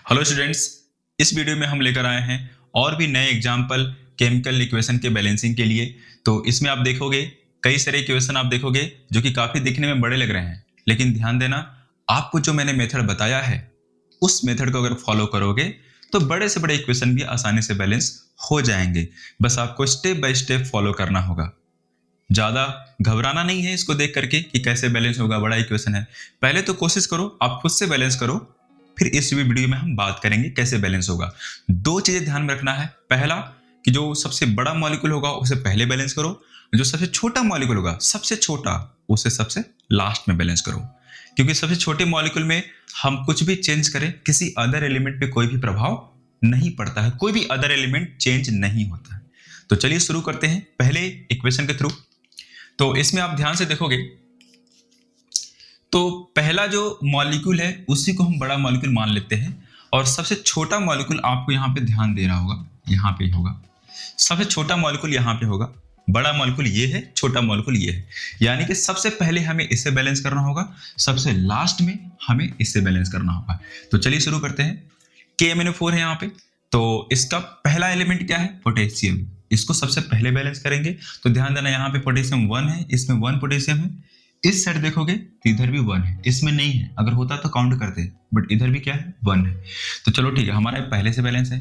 Hello students, इस video में हम लेकर आए हैं और भी नए एग्जाम्पल केमिकल इक्वेशन के बैलेंसिंग के लिए। तो इसमें आप देखोगे कई सारे इक्वेशन आप देखोगे जो कि काफ़ी दिखने में बड़े लग रहे हैं, लेकिन ध्यान देना, आपको जो मैंने मेथड बताया है उस मेथड को अगर फॉलो करोगे तो बड़े से बड़े इक्वेशन भी आसानी से बैलेंस हो जाएंगे। बस आपको स्टेप बाय स्टेप फॉलो करना होगा। ज़्यादा घबराना नहीं है इसको देख करके कि कैसे बैलेंस होगा, बड़ा इक्वेशन है। पहले तो कोशिश करो, आप खुद से बैलेंस करो, फिर इस वीडियो में हम बात करेंगे कैसे बैलेंस होगा। दो चीजें ध्यान में रखना है। पहला कि जो सबसे बड़ा मॉलिक्यूल होगा उसे पहले बैलेंस करो, जो सबसे छोटा मॉलिक्यूल होगा सबसे छोटा उसे सबसे लास्ट में बैलेंस करो, क्योंकि सबसे छोटे मॉलिक्यूल में हम कुछ भी चेंज करें किसी अदर एलिमेंट पे कोई भी प्रभाव नहीं पड़ता है, कोई भी अदर एलिमेंट चेंज नहीं होता है। तो चलिए शुरू करते हैं पहले इक्वेशन के थ्रू। तो इसमें आप ध्यान से देखोगे तो पहला जो मॉलिक्यूल है उसी को हम बड़ा मॉलिक्यूल मान लेते हैं, और सबसे छोटा मॉलिक्यूल आपको यहाँ पे ध्यान दे रहा होगा, यहाँ पे होगा सबसे छोटा मॉलिक्यूल, यहाँ पे होगा बड़ा मॉलिक्यूल ये है, छोटा मॉलिक्यूल ये है। यानी कि सबसे पहले हमें इसे बैलेंस करना होगा, सबसे लास्ट में हमें इसे बैलेंस करना होगा। तो चलिए शुरू करते हैं। KMnO4 है यहाँ पे, तो इसका पहला एलिमेंट क्या है? पोटेशियम। इसको सबसे पहले बैलेंस करेंगे। तो ध्यान देना, यहाँ पे पोटेशियम 1 है, इसमें 1 पोटेशियम है। इस साइड देखोगे तो इधर भी 1 है, इसमें नहीं है, अगर होता तो काउंट करते, बट इधर भी क्या है? 1 है। तो चलो ठीक है, हमारा पहले से बैलेंस है।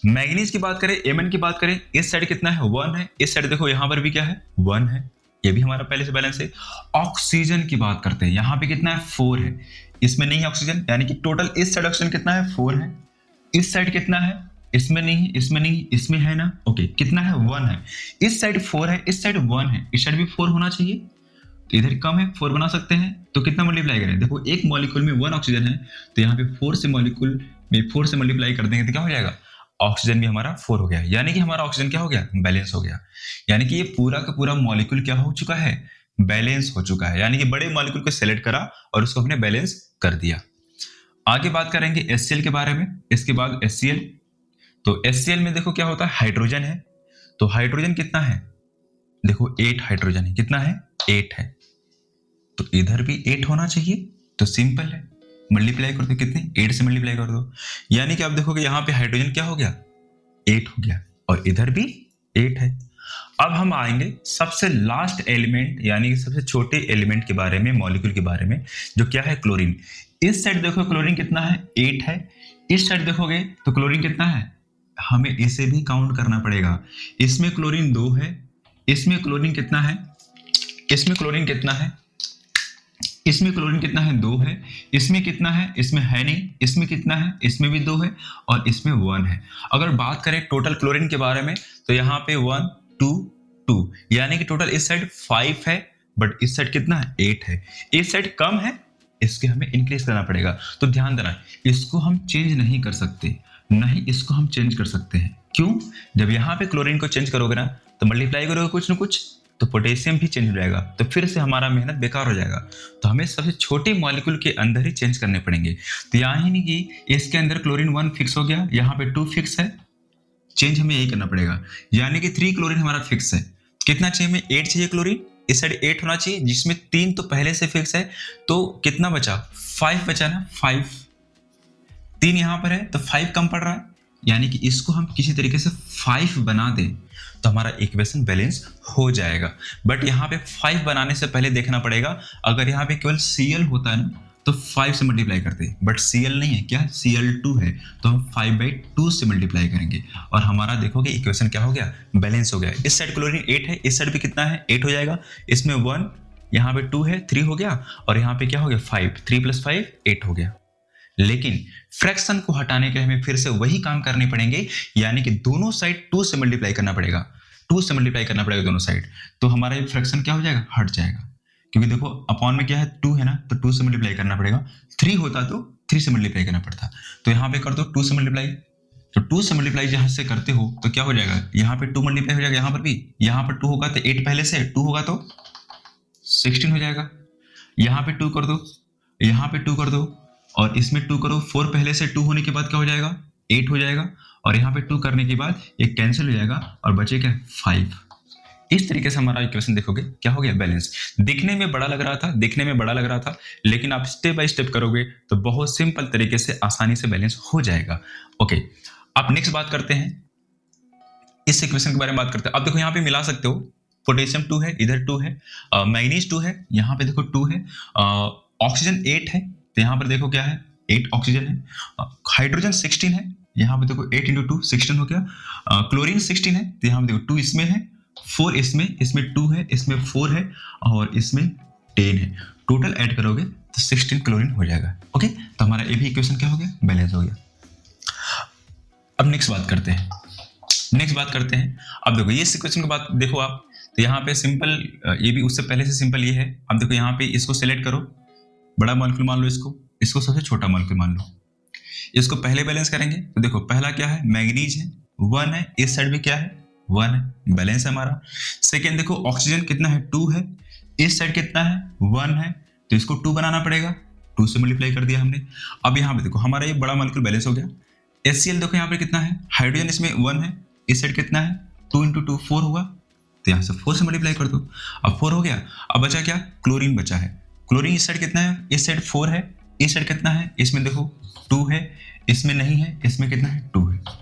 मैग्नीज की बात करें, Mn की बात करें, इस साइड कितना है? 1 है। इस साइड देखो यहाँ पर भी क्या है? 1 है, ये भी हमारा पहले से बैलेंस है। ऑक्सीजन की बात करते हैं, यहाँ पे कितना है? 4 है, इसमें नहीं है ऑक्सीजन, यानी कि टोटल इस साइड ऑक्सीजन कितना है? 4 है। इस साइड कितना है? इसमें नहीं है, इसमें नहीं, इसमें है ना, ओके। कितना है? 1 है। इस साइड 4 है, इस साइड 1 है, इस साइड भी 4 होना चाहिए, तो इधर कम है, 4 बना सकते हैं। तो कितना मल्टीप्लाई करें? देखो एक मॉलिक्यूल में 1 ऑक्सीजन है, तो यहाँ पे 4 से मॉलिक्यूल में 4 से मल्टीप्लाई कर देंगे तो क्या हो जाएगा? ऑक्सीजन भी हमारा 4 हो गया, यानी कि हमारा ऑक्सीजन क्या हो गया? बैलेंस हो गया। यानी कि ये पूरा का पूरा मॉलिक्यूल क्या हो चुका है? बैलेंस हो चुका है। यानी कि बड़े मॉलिक्यूल को सेलेक्ट करा और उसको हमने बैलेंस कर दिया। आगे बात करेंगे HCl के बारे में, इसके बाद HCl। तो HCl में देखो क्या होता है? हाइड्रोजन है। तो हाइड्रोजन कितना है? देखो 8 हाइड्रोजन है। कितना है? 8 है। तो इधर भी 8 होना चाहिए। तो सिंपल है, मल्टीप्लाई कर दो, कितने? 8 से मल्टीप्लाई कर दो। यानी कि आप देखोगे यहाँ पे हाइड्रोजन क्या हो गया? 8 हो गया, और इधर भी 8 है। अब हम आएंगे सबसे लास्ट एलिमेंट, यानी कि सबसे छोटे एलिमेंट के बारे में, मॉलिक्यूल के बारे में, जो क्या है? क्लोरीन। इस साइड देखो क्लोरीन कितना है? 8 है। इस साइड देखोगे तो क्लोरीन कितना है? हमें इसे भी काउंट करना पड़ेगा। इसमें क्लोरीन 2 है, इसमें क्लोरीन कितना है? इसमें क्लोरीन कितना है? इसमें क्लोरीन कितना है? 2 है। इसमें कितना है? इसमें है नहीं। इसमें कितना है? इसमें भी 2 है, और इसमें 1 है। अगर बात करें टोटल क्लोरीन के बारे में, तो यहाँ पे 1 2 2, यानी कि टोटल इस साइड 5 है, बट इस साइड कितना है? 8 है। इस साइड कम है, इसके हमें इंक्रीज करना पड़ेगा। तो ध्यान देना, इसको हम चेंज नहीं कर सकते, नहीं इसको हम चेंज कर सकते हैं। क्यों? जब यहाँ पे क्लोरीन को चेंज करोगे ना, तो मल्टीप्लाई करोगे कुछ ना कुछ, तो पोटेशियम भी चेंज हो जाएगा, तो फिर से हमारा मेहनत बेकार हो जाएगा। तो हमें सबसे छोटे मॉलिक्यूल के अंदर ही चेंज करने पड़ेंगे। तो यहाँ ही नहीं कि इसके अंदर क्लोरीन 1 फिक्स हो गया, यहाँ पे 2 फिक्स है, चेंज हमें यही करना पड़ेगा। यानी कि 3 क्लोरीन हमारा फिक्स है। कितना चाहिए हमें? 8 चाहिए क्लोरीन। इस साइड 8 होना चाहिए, जिसमें 3 तो पहले से फिक्स है, तो कितना बचा? 5 बचा ना, 5। 3 यहाँ पर है तो 5 कम पड़ रहा है, यानी कि इसको हम किसी तरीके से 5 बना दें तो हमारा इक्वेशन बैलेंस हो जाएगा। बट यहाँ पे 5 बनाने से पहले देखना पड़ेगा, अगर यहाँ पे केवल Cl होता है ना तो 5 से मल्टीप्लाई करते हैं, बट Cl नहीं है, क्या? Cl2 है, तो हम 5/2 से मल्टीप्लाई करेंगे, और हमारा देखोगे इक्वेशन क्या हो गया? बैलेंस हो गया। इस साइड क्लोरीन 8 है, इस साइड भी कितना है? 8 हो जाएगा। इसमें 1, यहाँ पे 2 है, 3 हो गया, और यहाँ पे क्या हो गया? 5। 3 + 5 8 हो गया। लेकिन फ्रैक्शन को हटाने के लिए हमें फिर से वही काम करने पड़ेंगे, यानी कि दोनों साइड 2 से मल्टीप्लाई करना पड़ेगा, 2 से मल्टीप्लाई करना पड़ेगा दोनों साइड। तो हमारा ये फ्रैक्शन क्या हो जाएगा? हट जाएगा, क्योंकि देखो अपॉन में क्या है? 2 है ना, तो 2 से मल्टीप्लाई करना पड़ेगा। 3 होता तो 3 से मल्टीप्लाई करना पड़ता। तो यहाँ पे कर दो 2 से मल्टीप्लाई। तो 2 से मल्टीप्लाई जहां से करते हो तो क्या हो जाएगा? यहाँ पे 2 मल्टीप्लाई हो जाएगा, यहाँ पर भी, यहाँ पर 2 होगा तो 8 पहले से, 2 होगा तो 16 हो जाएगा। यहाँ पे 2 कर दो, यहाँ पे 2 कर दो, और इसमें 2 करो, 4 पहले से 2 होने के बाद क्या हो जाएगा? 8 हो जाएगा, और यहाँ पे 2 करने के बाद ये कैंसिल हो जाएगा और बचे क्या? 5। इस तरीके से हमारा इक्वेशन देखोगे क्या हो गया, बैलेंस। दिखने में बड़ा लग रहा था, लेकिन आप स्टेप बाय स्टेप करोगे तो बहुत सिंपल तरीके से आसानी से बैलेंस हो जाएगा। ओके, आप नेक्स्ट बात करते हैं, इस इक्वेशन के बारे में बात करते हैं। अब देखो यहाँ पे मिला सकते हो, पोटेशियम 2 है, इधर 2 है, मैग्नीज 2 है, यहाँ पे देखो 2 है, ऑक्सीजन 8 है, तो यहाँ पर देखो क्या है, 8 ऑक्सीजन है, हाइड्रोजन 16 है, यहाँ पे देखो 8 × 2 16 हो गया, क्लोरीन 16 है, तो यहाँ पे देखो 2 इसमें है, 4 इसमें 2 है, इसमें 4 है और इसमें 10 है, टोटल ऐड करोगे तो 16 क्लोरीन हो जाएगा। ओके, तो हमारा ये भी इक्वेशन क्या हो गया, बैलेंस हो गया। अब नेक्स्ट बात करते हैं। अब देखो ये इक्वेशन की बात देखो आप, तो यहाँ पे सिंपल, ये भी उससे पहले से सिंपल ये है। अब देखो यहाँ पे इसको सेलेक्ट करो, बड़ा मॉलिक्यूल मान लो, इसको सबसे छोटा मॉलिक्यूल मान लो, इसको पहले बैलेंस करेंगे। तो देखो पहला क्या है, मैग्नीज है, 1 है, इस साइड भी क्या है, 1 है, बैलेंस है हमारा। सेकेंड देखो ऑक्सीजन कितना है, 2 है, इस साइड कितना है, 1 है, तो इसको 2 बनाना पड़ेगा, 2 से मल्टीप्लाई कर दिया हमने। अब यहाँ पे देखो हमारा ये बड़ा मॉलिक्यूल बैलेंस हो गया। HCl देखो यहाँ पे कितना है, हाइड्रोजन इसमें 1 है, इस साइड कितना है, 2 × 2 4 हुआ, तो यहाँ से 4 से मल्टीप्लाई कर दो, अब 4 हो गया। अब बचा क्या, क्लोरीन बचा है, क्लोरीन इस साइड कितना है, इस साइड 4 है, इस साइड कितना है, इसमें देखो 2 है, इसमें नहीं है, इसमें कितना है, 2 है।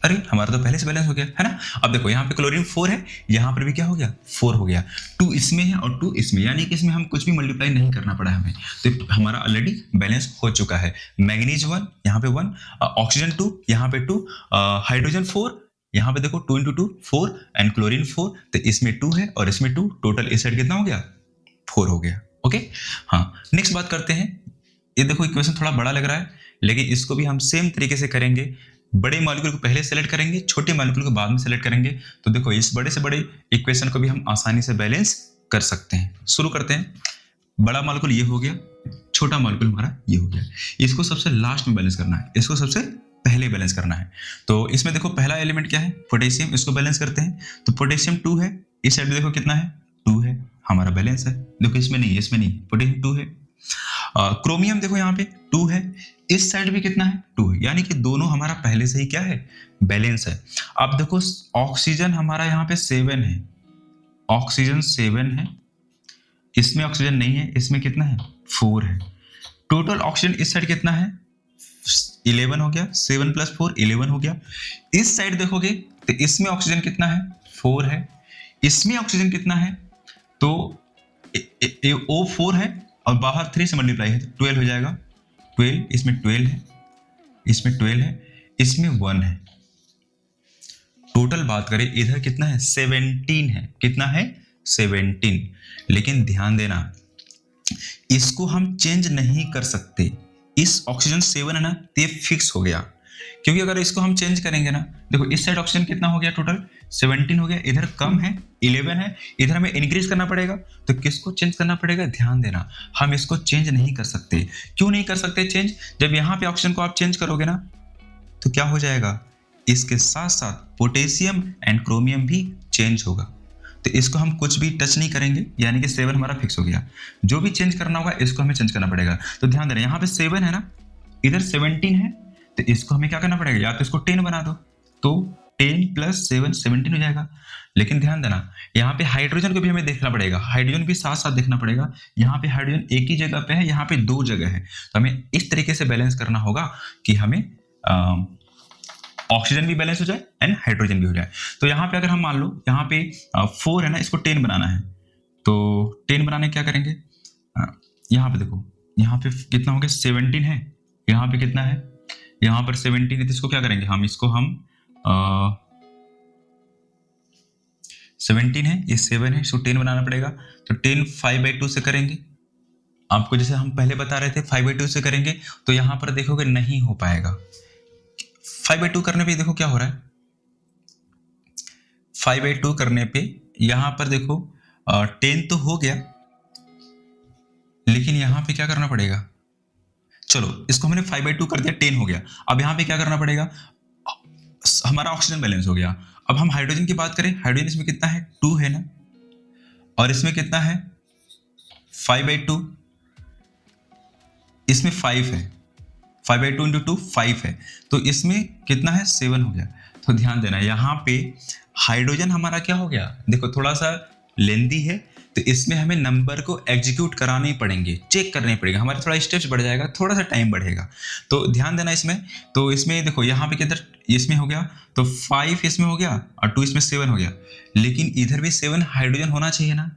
अरे हमारा तो पहले से बैलेंस हो गया है ना। अब देखो यहाँ पे क्लोरीन 4 है, यहाँ पर भी क्या हो गया, 4 हो गया, 2 इसमें है और 2 इसमें, यानी कि इसमें हम कुछ भी मल्टीप्लाई नहीं करना पड़ा हमें, तो हमारा ऑलरेडी बैलेंस हो चुका है। मैग्नीज 1 यहाँ पे 1, ऑक्सीजन 2 यहाँ पे 2, हाइड्रोजन 4 यहाँ पे देखो 2 × 2 4 एंड क्लोरीन 4, तो इसमें 2 है और इसमें 2, टोटल इस साइड कितना हो गया, 4 हो गया। ओके, हाँ नेक्स्ट बात करते हैं। ये देखो इक्वेशन थोड़ा बड़ा लग रहा है, लेकिन इसको भी हम सेम तरीके से करेंगे। बड़े मॉलिक्यूल को पहले सेलेक्ट करेंगे, छोटे मॉलिक्यूल को बाद में सेलेक्ट करेंगे। तो देखो इस बड़े से बड़े इक्वेशन को भी हम आसानी से बैलेंस कर सकते हैं। शुरू करते हैं, बड़ा मॉलिक्यूल ये हो गया, छोटा मॉलिक्यूल हमारा ये हो गया, इसको सबसे लास्ट में बैलेंस करना है, इसको सबसे पहले बैलेंस करना है। तो इसमें देखो पहला एलिमेंट क्या है, पोटेशियम, इसको बैलेंस करते हैं। तो पोटेशियम 2 है, इस साइड में देखो कितना है, 2 है, हमारा बैलेंस है। देखो इसमें नहीं, पोटेशियम 2 है। क्रोमियम देखो यहाँ पे 2 है, इस साइड भी कितना है, 2 है, यानी कि दोनों हमारा पहले से ही क्या है, बैलेंस है। अब देखो ऑक्सीजन हमारा यहाँ पे 7 है, ऑक्सीजन 7 है, इसमें ऑक्सीजन नहीं है, इसमें कितना है, 4 है। टोटल ऑक्सीजन इस साइड कितना है, 11 हो गया, 7 + 4 11 हो गया। इस साइड देखोगे तो इसमें ऑक्सीजन कितना है, 4 है, इसमें ऑक्सीजन कितना है, तो O 4 है और बाहर 3 से मल्टीप्लाई है तो 12 हो जाएगा, 12, इसमें 12 है, इसमें 12 है, इसमें 1 है। टोटल बात करें इधर कितना है, 17 है, कितना है, 17। लेकिन ध्यान देना, इसको हम चेंज नहीं कर सकते। इस ऑक्सीजन 7 है ना, ये फिक्स हो गया, क्योंकि अगर इसको हम चेंज करेंगे ना, देखो इस साइड ऑक्सीजन कितना हो गया, टोटल 17 हो गया, इधर कम है 11 है, इधर हमें इंक्रीज करना पड़ेगा, तो किसको चेंज करना पड़ेगा, ध्यान देना, हम इसको चेंज नहीं कर सकते। क्यों नहीं कर सकते चेंज, जब यहाँ पे ऑक्सीजन को आप चेंज करोगे ना, तो क्या हो जाएगा, इसके साथ साथ पोटेशियम एंड क्रोमियम भी चेंज होगा, तो इसको हम कुछ भी टच नहीं करेंगे, यानी कि 7 हमारा फिक्स हो गया। जो भी चेंज करना होगा इसको हमें चेंज करना पड़ेगा। तो ध्यान देना, यहाँ पे 7 है ना, इधर 17 है, तो इसको हमें क्या करना पड़ेगा, या तो इसको 10 बना दो, तो 10 + 7 17 हो जाएगा। लेकिन ध्यान देना, यहाँ पे हाइड्रोजन को भी हमें देखना पड़ेगा, हाइड्रोजन भी साथ साथ देखना पड़ेगा। यहाँ पे हाइड्रोजन एक ही जगह पे है, यहाँ पे 2 जगह है, तो हमें इस तरीके से बैलेंस करना होगा कि हमें ऑक्सीजन भी बैलेंस हो जाए एंड हाइड्रोजन भी हो जाए। तो यहाँ पे अगर हम मान लो यहाँ पे 4 है ना, इसको 10 बनाना है, तो 10 बनाने क्या करेंगे, यहाँ पे देखो, यहाँ पे कितना हो गया, 17 है, यहाँ पे कितना है, यहाँ पर 17 है, तो इसको क्या करेंगे हम, इसको हम 17 है, ये 7 है, इसको 10 बनाना पड़ेगा। तो 10 5/2 से करेंगे, आपको जैसे हम पहले बता रहे थे 5/2 से करेंगे, तो यहाँ पर देखोगे नहीं हो पाएगा। 5/2 करने पे देखो क्या हो रहा है, 5/2 करने पे यहां पर देखो 10 तो हो गया, लेकिन यहां पे क्या करना पड़ेगा, चलो इसको हमने 5/2 कर दिया, 10 हो गया। अब यहां पे क्या करना पड़ेगा, हमारा ऑक्सीजन बैलेंस हो गया। अब हम हाइड्रोजन की बात करें, हाइड्रोजन इसमें कितना है, 2 है ना, और इसमें कितना है 5/2, इसमें 5 है, 5/2 इंटू 2 5 है, तो इसमें कितना है 7 हो गया। तो ध्यान देना यहाँ पे हाइड्रोजन हमारा क्या हो गया, देखो थोड़ा सा लेंदी है, तो इसमें हमें नंबर को एग्जीक्यूट कराने ही पड़ेंगे, चेक करने पड़ेगा, हमारा थोड़ा स्टेप्स बढ़ जाएगा, थोड़ा सा टाइम बढ़ेगा, तो ध्यान देना इसमें। तो इसमें देखो यहाँ पे किधर इसमें हो गया, तो 5 इसमें हो गया और 2 इसमें 7 हो गया, लेकिन इधर भी 7 हाइड्रोजन होना चाहिए ना,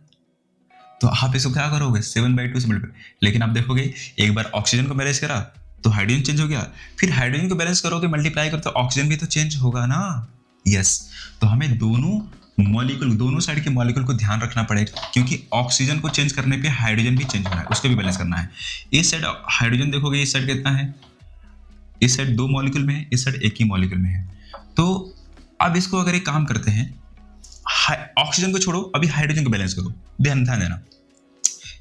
तो आप इसको क्या करोगे 7/2 से मल्टीप्लाई। लेकिन आप देखोगे एक बार ऑक्सीजन को बैलेंस करा तो हाइड्रोजन चेंज हो गया, फिर हाइड्रोजन को बैलेंस करोगे मल्टीप्लाई करो तो ऑक्सीजन भी तो चेंज होगा ना। यस, तो हमें दोनों साइड के मॉलिक्यूल को ध्यान रखना पड़ेगा, क्योंकि ऑक्सीजन को चेंज करने पे हाइड्रोजन भी चेंज हो रहा है, उसको भी बैलेंस करना है। इस साइड हाइड्रोजन देखोगे, इस साइड कितना है, इस साइड 2 मॉलिक्यूल में है, इस साइड 1 ही मॉलिक्यूल में है। तो अब इसको अगर एक काम करते हैं, ऑक्सीजन को छोड़ो, अभी हाइड्रोजन को बैलेंस करो, ध्यान देना,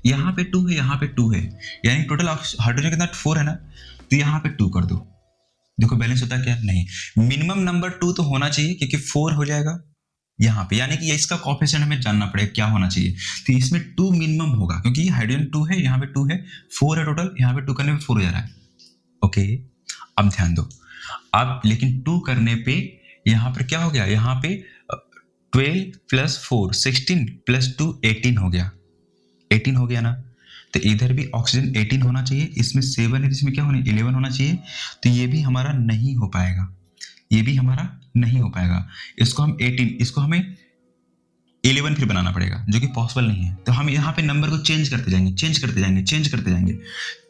यहाँ पे 2 है, यहाँ पे 2 है, यानी टोटल हाइड्रोजन कितना 4 है ना, तो यहाँ पे 2 कर दो, देखो बैलेंस होता है क्या, नहीं, मिनिमम नंबर 2 तो होना चाहिए, क्योंकि 4 हो जाएगा यहाँ पे, यानी कि इसका कोएफिशिएंट हमें जानना पड़ेगा क्या होना चाहिए, तो इसमें 2 मिनिमम होगा, क्योंकि हाइड्रोजन 2 है, यहाँ पे 2 है, 4 है टोटल, यहाँ पे 2 करने पे 4 हो जा रहा है। ओके, अब ध्यान दो, अब लेकिन 2 करने पे यहाँ पर क्या हो गया, यहाँ पे 12 + 4 16 + 2 18 हो गया, 18 हो गया ना, तो इधर भी ऑक्सीजन 18 होना चाहिए, इसमें 7 है, इसमें क्या होना 11 होना चाहिए, तो ये भी हमारा नहीं हो पाएगा, ये भी हमारा नहीं हो पाएगा, इसको हम 18, इसको हमें 11 फिर बनाना पड़ेगा, जो कि पॉसिबल नहीं है। तो हम यहाँ पे नंबर को चेंज करते जाएंगे,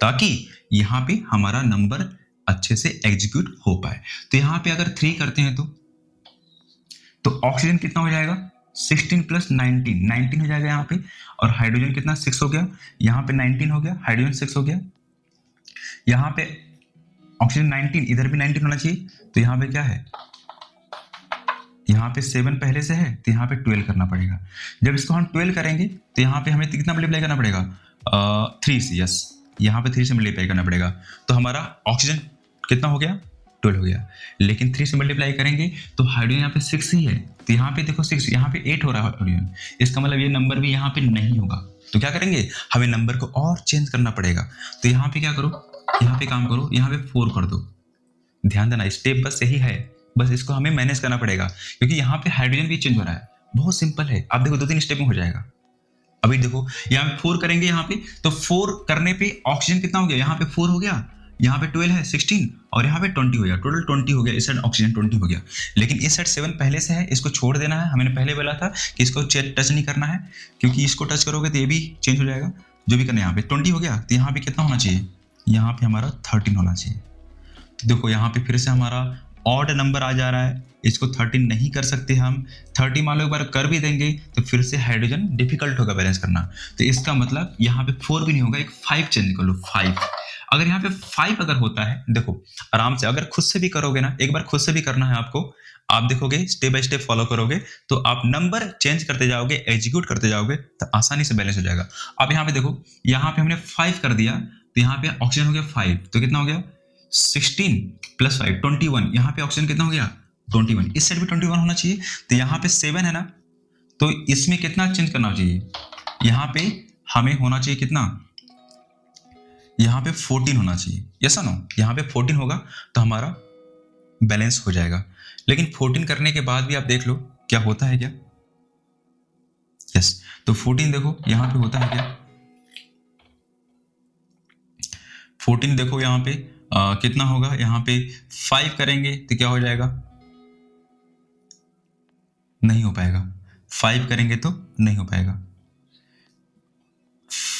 ताकि यहाँ पे हमारा नंबर अच्छे से एग्जीक्यूट हो पाए। तो यहाँ पे अगर 3 करते हैं तो ऑक्सीजन कितना हो जाएगा 16 + 19 हो जाएगा यहाँ पे, और हाइड्रोजन कितना 6 हो गया, यहाँ पे 19 हो गया, हाइड्रोजन 6 हो गया, यहाँ पे ऑक्सीजन 19, इधर भी 19 होना चाहिए, तो यहाँ पे क्या है, यहाँ पे 7 पहले से है, तो यहाँ पे 12 करना पड़ेगा। जब इसको हम 12 करेंगे तो यहाँ पे हमें कितना मल्टीप्लाई करना पड़ेगा 3 से, यस, यहाँ पे 3 से मल्टीप्लाई करना पड़ेगा, तो हमारा ऑक्सीजन कितना हो गया 12 हो गया, लेकिन 3 से मल्टीप्लाई करेंगे तो हाइड्रोजन यहाँ पे 6 ही है, तो यहाँ पे देखो 6, यहाँ पे 8 हो रहा है हाइड्रोजन, इसका मतलब ये नंबर भी यहाँ पे नहीं होगा, तो क्या करेंगे, हमें नंबर को और चेंज करना पड़ेगा। तो यहाँ पे क्या करो, यहाँ पे काम करो, यहाँ पे 4 कर दो, ध्यान देना स्टेप बस यही है, बस इसको हमें मैनेज करना पड़ेगा, क्योंकि यहाँ पे हाइड्रोजन भी चेंज हो रहा है, बहुत सिंपल है, आप देखो 2-3 स्टेप में हो जाएगा। अभी देखो यहाँ पे 4 करेंगे, यहाँ पे तो 4 करने पे ऑक्सीजन कितना हो गया, यहाँ पे 4 हो गया, यहाँ पे 12 है 16, और यहाँ पे 20 हो गया, टोटल 20 हो गया, इस साइड ऑक्सीजन 20 हो गया, लेकिन इस साइड 7 पहले से है, इसको छोड़ देना है, हमने पहले बोला था कि इसको टच नहीं करना है, क्योंकि इसको टच करोगे तो ये भी चेंज हो जाएगा, जो भी करना है। यहाँ पे 20 हो गया, तो यहाँ पे कितना होना चाहिए, यहाँ पे हमारा 13 होना चाहिए। तो देखो यहाँ पे फिर से हमारा ऑड नंबर आ जा रहा है, इसको 13 नहीं कर सकते हम, 30 मान लो एक बार कर भी देंगे तो फिर से हाइड्रोजन डिफिकल्ट होगा बैलेंस करना, तो इसका मतलब यहाँ पे 4 भी नहीं होगा, एक 5 चेंज कर लो, 5। अगर यहाँ पे 5 अगर होता है, देखो आराम से अगर खुद से भी करोगे ना, एक बार खुद से भी करना है आपको, आप देखोगे स्टेप बाय स्टेप फॉलो करोगे तो आप नंबर चेंज करते जाओगे, एग्जीक्यूट करते जाओगे, तो आसानी से बैलेंस हो जाएगा। अब यहाँ पे देखो, यहाँ पे हमने 5 कर दिया, तो यहाँ पे ऑक्सीजन हो गया 5, तो कितना हो गया 16 + 5 21, यहाँ पे ऑक्सीजन कितना हो गया 21, इस साइड भी 21 होना चाहिए, तो यहाँ पे 7 है ना, तो इसमें कितना चेंज करना चाहिए, यहाँ पे हमें होना चाहिए कितना, यहाँ पे 14 होना चाहिए, यस नो, यहाँ पे 14 होगा तो हमारा बैलेंस हो जाएगा। लेकिन 14 करने के बाद भी आप देख लो क्या होता है क्या, यस, तो 14 देखो यहाँ पे होता है क्या, 14 देखो यहाँ पे कितना होगा, यहाँ पे 5 करेंगे तो क्या हो जाएगा, नहीं हो पाएगा, 5 करेंगे तो नहीं हो पाएगा,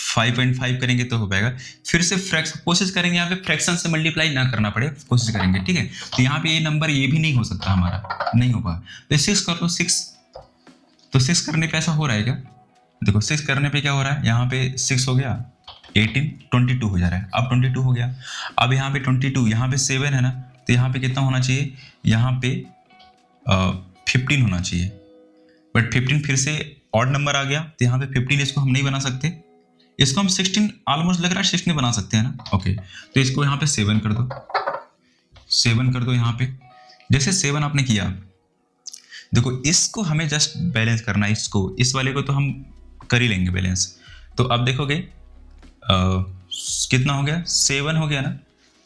5.5 करेंगे तो हो पाएगा, फिर से फ्रैक्शन कोशिश करेंगे, यहाँ पे फ्रैक्शन से मल्टीप्लाई ना करना पड़े, कोशिश करेंगे, ठीक है। तो यहाँ पे ये नंबर ये भी नहीं हो सकता हमारा, नहीं होगा, तो 6 कर लो, 6, तो 6 करने पे ऐसा हो रहा है क्या, देखो 6 करने पे क्या हो रहा है, यहाँ पे 6 हो गया, 18 22 हो जा रहा है, अब 22 हो गया, अब यहाँ पे 22, यहाँ पे 7 है ना, तो यहाँ पे कितना होना चाहिए, यहाँ पे 15 होना चाहिए, बट 15 फिर से ऑड नंबर आ गया, तो यहाँ पे 15 इसको हम नहीं बना सकते, इसको हम 16 ऑलमोस्ट लग रहा है 16 बना सकते हैं ना, ओके, तो इसको यहाँ पे 7 कर दो, 7 कर दो यहाँ पे, जैसे 7 आपने किया, देखो इसको हमें जस्ट बैलेंस करना है, इसको, इस वाले को तो हम कर ही लेंगे बैलेंस, तो अब देखोगे कितना हो गया 7 हो गया ना,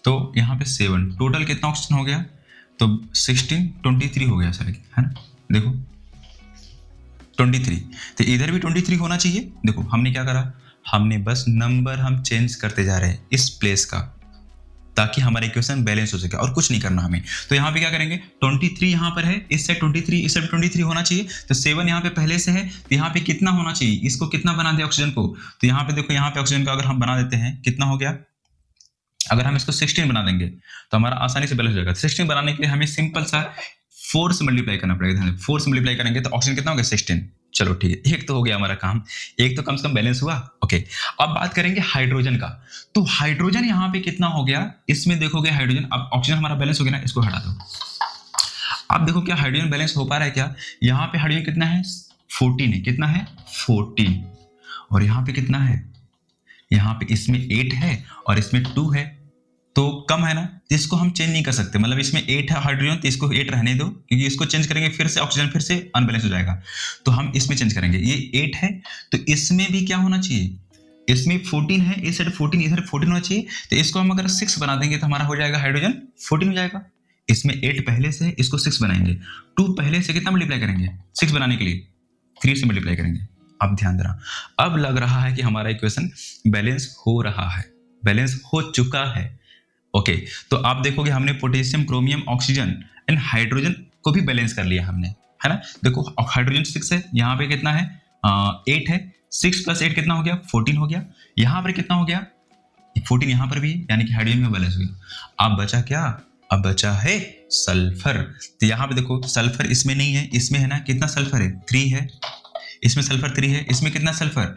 तो यहाँ पे 7, टोटल कितना ऑक्सीजन हो गया, तो 16 23 हो गया शायद, है ना, देखो 23, तो इधर भी 23 होना चाहिए। देखो हमने क्या करा, हमने बस नंबर हम चेंज करते जा रहे हैं इस प्लेस का, ताकि हमारा इक्वेशन बैलेंस हो सके, और कुछ नहीं करना हमें। तो यहाँ पे क्या करेंगे, 23 यहाँ पर है, इस साइड 23, इस साइड 23 होना चाहिए, तो 7 यहाँ पे पहले से है, तो यहाँ पे कितना होना चाहिए, इसको कितना बना दे ऑक्सीजन को, तो यहाँ पे देखो, यहाँ पे ऑक्सीजन को अगर हम बना देते हैं, कितना हो गया, अगर हम इसको 16 बना देंगे तो हमारा आसानी से बैलेंस हो जाएगा। 16 बनाने के लिए हमें सिंपल सा 4 से मल्टीप्लाई करना पड़ेगा, 4 से मल्टीप्लाई करेंगे तो ऑक्सीजन कितना हो गया, 16। चलो ठीक है, एक तो हो गया हमारा काम, एक तो कम से कम बैलेंस हुआ। ओके, अब बात करेंगे हाइड्रोजन का। तो हाइड्रोजन यहाँ पे कितना हो गया, इसमें देखोगे हाइड्रोजन, अब ऑक्सीजन हमारा बैलेंस हो गया ना, इसको हटा दो। अब देखो क्या हाइड्रोजन बैलेंस हो पा रहा है क्या, यहाँ पे हाइड्रोजन कितना है, 14 है, कितना है 14, और यहाँ पे कितना है, यहाँ पे इसमें 8 है और इसमें 2 है, तो कम है ना, इसको हम चेंज नहीं कर सकते, मतलब इसमें 8 है हाइड्रोजन, तो इसको 8 रहने दो, क्योंकि इसको चेंज करेंगे फिर से ऑक्सीजन फिर से अनबैलेंस हो जाएगा, तो हम इसमें चेंज करेंगे। ये 8 है तो इसमें भी क्या होना चाहिए, इसमें 14 है, इस साइड 14, इधर 14 होना चाहिए, तो इसको हम अगर 6 बना देंगे तो हमारा हो जाएगा हाइड्रोजन 14 हो जाएगा। इसमें 8 पहले से है, इसको 6 बनाएंगे, 2 पहले से कितना मल्टीप्लाई करेंगे, 6 बनाने के लिए 3 से मल्टीप्लाई करेंगे। अब ध्यान देना, अब लग रहा है कि हमारा इक्वेशन बैलेंस हो रहा है, बैलेंस हो चुका है। ओके, तो आप देखोगे हमने potassium, chromium, oxygen and hydrogen को भी बैलेंस कर लिया हमने, है ना। देखो हाइड्रोजन 6 है, यहाँ पे कितना है 8 है, 6 + 8 कितना हो गया, 14 हो गया, यहाँ पर कितना हो गया 14, यहाँ पर भी, यानी कि हाइड्रोजन में बैलेंस हो गया। अब बचा क्या, अब बचा है सल्फर। तो यहाँ पे देखो सल्फर इसमें नहीं है, इसमें है ना, कितना सल्फर है 3 है, इसमें सल्फर 3 है, इसमें कितना सल्फर,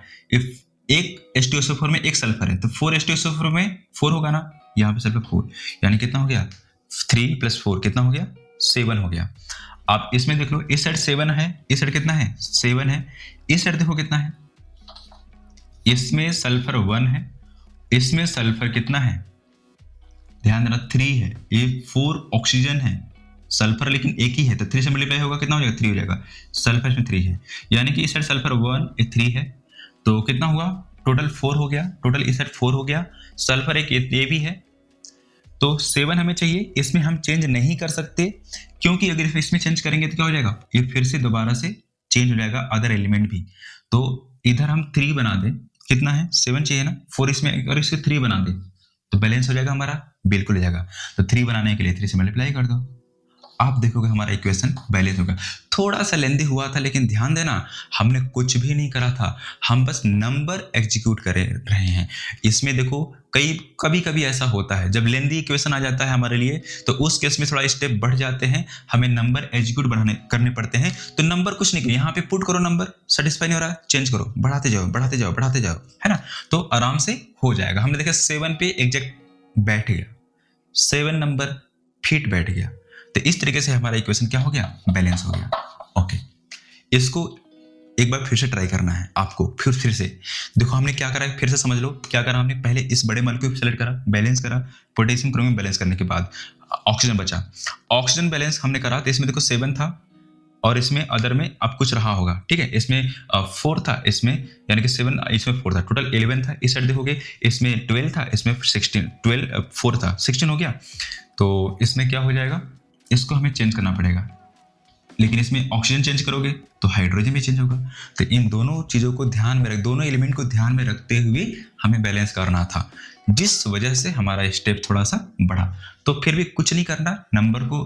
एक H2SO4 में एक सल्फर है, तो 4 H2SO4 में 4 होगा ना, यहाँ पे सल्फर 4, यानी कितना हो गया 3 + 4 कितना हो गया 7 हो गया। आप इसमें देख लो, इस साइड 7 है, इस साइड कितना है 7 है, इस साइड देखो कितना है, इसमें सल्फर 1 है, इसमें सल्फर कितना है, ध्यान देना 3 है, ये 4 ऑक्सीजन है, सल्फर लेकिन एक ही है, तो 3 से मल्टीप्लाई होगा कितना हो जाएगा 3 हो जाएगा, सल्फर इसमें 3 है, यानी कि इस साइड सल्फर 1 ये 3 है, तो कितना हुआ टोटल 4 हो गया, टोटल इस साइड 4 हो गया, सल्फर एक ये भी है, तो 7 हमें चाहिए। इसमें हम चेंज नहीं कर सकते, क्योंकि अगर इसमें चेंज करेंगे तो क्या हो जाएगा, ये फिर से दोबारा से चेंज हो जाएगा अदर एलिमेंट भी। तो इधर हम 3 बना दें, कितना है 7 चाहिए ना, 4 इसमें, और इससे 3 बना दें तो बैलेंस हो जाएगा हमारा, बिल्कुल हो जाएगा। तो 3 बनाने के लिए 3 से मल्टीप्लाई कर दो, आप देखोगे हमारा इक्वेशन बैलेंस होगा। थोड़ा सा लेंदी हुआ था, लेकिन ध्यान देना हमने कुछ भी नहीं करा था, हम बस नंबर एग्जीक्यूट कर रहे हैं। इसमें देखो कभी कभी ऐसा होता है, जब लेंदी इक्वेशन आ जाता है हमारे लिए, तो उस केस में थोड़ा स्टेप बढ़ जाते हैं, हमें नंबर एग्जीक्यूट करने पड़ते हैं। तो नंबर कुछ नहीं करिए, यहाँ पे पुट करो, नंबर सेटिस्फाई नहीं हो रहा है चेंज करो, बढ़ाते जाओ बढ़ाते जाओ बढ़ाते जाओ, है ना, तो आराम से हो जाएगा। हमने देखा 7 पे एग्जैक्ट बैठ गया, 7 नंबर फिट बैठ गया, तो इस तरीके से हमारा इक्वेशन क्या हो गया, बैलेंस हो गया। ओके, इसको एक बार फिर से ट्राई करना है आपको, फिर से देखो हमने क्या करा है, फिर से समझ लो क्या करा हमने। पहले इस बड़े मॉलिक्यूल को सेलेक्ट करा, बैलेंस करा, पोटेशियम क्रोमियम बैलेंस करने के बाद ऑक्सीजन बचा, ऑक्सीजन बैलेंस हमने करा, तो इसमें देखो 7 था और इसमें अदर में अब कुछ रहा होगा, ठीक है, इसमें 4 था, इसमें यानी कि 7 इसमें 4 था, टोटल 11 था। इस साइड देखोगे इसमें 12 था, इसमें 16, 12 4 था, 16 हो गया। तो इसमें क्या हो जाएगा, इसको हमें चेंज करना पड़ेगा, लेकिन इसमें ऑक्सीजन चेंज करोगे तो हाइड्रोजन भी चेंज होगा। तो इन दोनों चीज़ों को ध्यान में दोनों एलिमेंट को ध्यान में रखते हुए हमें बैलेंस करना था, जिस वजह से हमारा स्टेप थोड़ा सा बढ़ा। तो फिर भी कुछ नहीं करना, नंबर को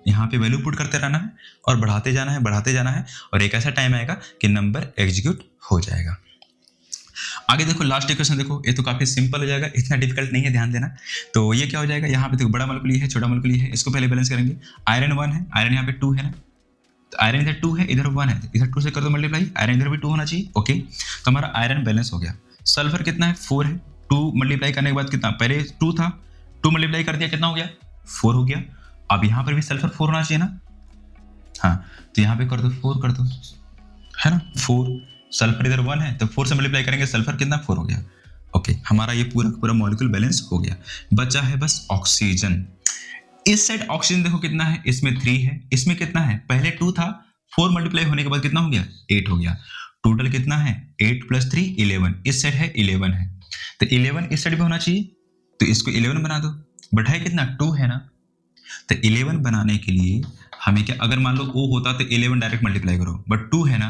यहाँ पे वैल्यू पुट करते रहना है और बढ़ाते जाना है, बढ़ाते जाना है, और एक ऐसा टाइम आएगा कि नंबर एग्जीक्यूट हो जाएगा। आगे देखो लास्ट इक्वेशन देखो, ये तो काफी सिंपल हो जाएगा, इतना डिफिकल्ट नहीं है, ध्यान देना। तो ये क्या हो जाएगा, यहाँ पे देखो बड़ा मॉलिक्यूल है, छोटा मॉलिक्यूल है, इसको पहले बैलेंस करेंगे। आयरन 1 है, आयरन यहाँ पे 2 है ना, तो आयरन इधर 2 है, इधर 1 है, इधर 2 से कर दो मल्टीप्लाई, आयरन इधर भी 2 होना चाहिए। ओके, तो हमारा आयरन बैलेंस हो गया। सल्फर कितना है 4 है, 2 मल्टीप्लाई करने के बाद कितना, पहले 2 था, 2 मल्टीप्लाई कर दिया कितना हो गया 4 हो गया। अब यहाँ पर भी सल्फर 4 होना चाहिए ना, हाँ, तो यहाँ पे कर दो 4 कर दो, है ना, 4, सल्फर इधर 1 है तो 4 से मल्टीप्लाई करेंगे, सल्फर कितना 4 हो गया। ओके, हमारा ये पूरा मॉलिक्यूल बैलेंस हो गया। बचा है बस ऑक्सीजन। इस साइड ऑक्सीजन देखो कितना है, इसमें 3 है, इसमें कितना है, पहले 2 था, 4 मल्टीप्लाई होने के बाद कितना हो गया 8 हो गया। टोटल कितना है 8 + 3 11, इस साइड है 11 है, तो 11 इस साइड भी होना चाहिए, तो इसको 11 बना दो। बट है कितना 2 है ना। तो 11 बनाने के लिए हमें क्या, अगर मान लो O होता तो 11 डायरेक्ट मल्टीप्लाई करो, बट 2 है ना,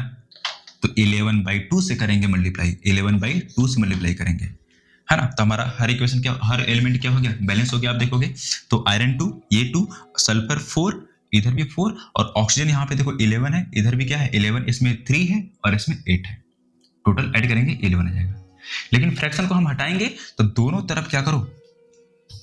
तो 11/2 से करेंगे मल्टीप्लाई, 11/2 से मल्टीप्लाई करेंगे, है ना। तो हमारा हर इक्वेशन क्या, हर एलिमेंट क्या हो गया, बैलेंस हो गया। आप देखोगे तो आयरन 2, ये 2, सल्फर 4, इधर भी 4, और ऑक्सीजन यहाँ पे देखो 11 है, इधर भी क्या है 11, इसमें 3 है और इसमें 8 है, टोटल ऐड करेंगे 11 आ जाएगा। लेकिन फ्रैक्शन को हम हटाएंगे तो दोनों तरफ क्या करो,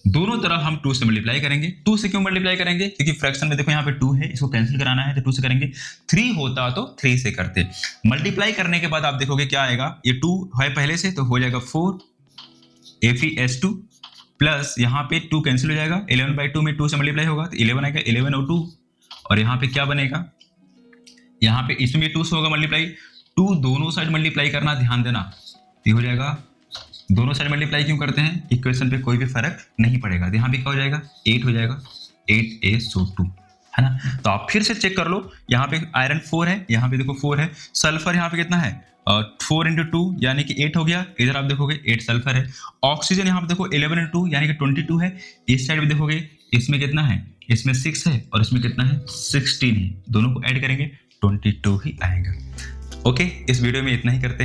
दोनों तरफ हम 2 से मल्टीप्लाई करेंगे। 2 से क्यों मल्टीप्लाई करेंगे, क्योंकि फ्रैक्शन में देखो यहाँ पे 2 है, इसको कैंसिल कराना है तो 2 से करेंगे। 3 होता तो 3 से करते। मल्टीप्लाई करने के बाद आप देखोगे क्या आएगा, ये 2 है पहले से तो हो जाएगा 4 FeS2 प्लस यहाँ पे 2 कैंसिल हो जाएगा, 11/2 में 2 से मल्टीप्लाई होगा तो 11 आएगा, 11 और 2, और यहाँ पे क्या बनेगा, यहाँ पे इसमें 2 से होगा मल्टीप्लाई, 2 दोनों साइड मल्टीप्लाई करना, ध्यान देना, ये हो जाएगा। दोनों साइड मल्टीप्लाई क्यों करते हैं, इक्वेशन पे कोई भी फर्क नहीं पड़ेगा। यहाँ पे क्या हो जाएगा 8 हो जाएगा, 8SO2, है ना। तो आप फिर से चेक कर लो, यहाँ पे आयरन 4 है, यहाँ पे देखो 4 है, सल्फर यहाँ पे कितना है 4 × 2 यानी कि 8 हो गया, इधर आप देखोगे 8 सल्फर है। ऑक्सीजन यहाँ पे देखो 11 × 2 यानी कि 22 है, इस साइड भी देखोगे इसमें कितना है, इसमें 6 है और इसमें कितना है 16 है, दोनों को ऐड करेंगे 22 ही आएगा। ओके, इस वीडियो में इतना ही करते हैं।